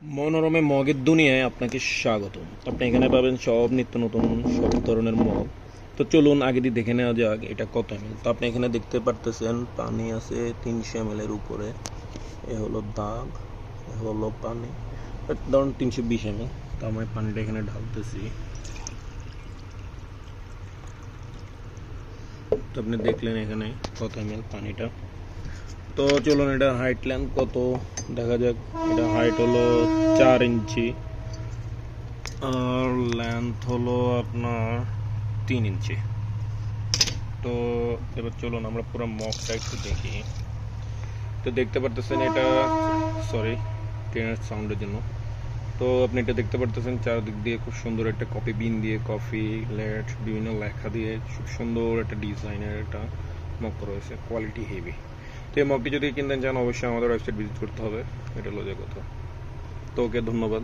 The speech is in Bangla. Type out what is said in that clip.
মনোরমে মগের দুনিয়ায় আপনাকে স্বাগত। আপনি এখানে পাবেন সব নিত্য নতুন সব ধরনের মগ। তো চলুন আগে দিয়ে দেখে নেওয়া যাক এটা কত এমএল। তো আপনি এখানে দেখতে পারতেছেন পানি আছে 300 ml এর উপরে। এ হলো দাগ, এ হলো পানি, ধরুন 320 ml। তো আমি পানিটা এখানে ঢালতেছি। তো আপনি দেখলেন এখানে কত এমএল পানিটা। তো চলুন এটা হাইট লেন্থ কত দেখা যাক। এটা হাইট হলো 4 ইঞ্চি আর লেন্থ হলো আপনার 3 ইঞ্চি। তো এবার চলুন আমরা পুরো মগটা একটু দেখি। তো দেখতে পারতেছেন এটা, সরি ট্রেনের সাউন্ডের জন্য। তো আপনি এটা দেখতে পারতেছেন চারদিক দিয়ে খুব সুন্দর একটা কফি বিন দিয়ে, কফি লেট বিভিন্ন লেখা দিয়ে খুব সুন্দর একটা ডিজাইনের একটা মগ রয়েছে, কোয়ালিটি হেভি। তো এই মগটি যদি কিনতে চান অবশ্যই আমাদের ওয়েবসাইট ভিজিট করতে হবে। এটা হলো যে কথা। তো ওকে, ধন্যবাদ।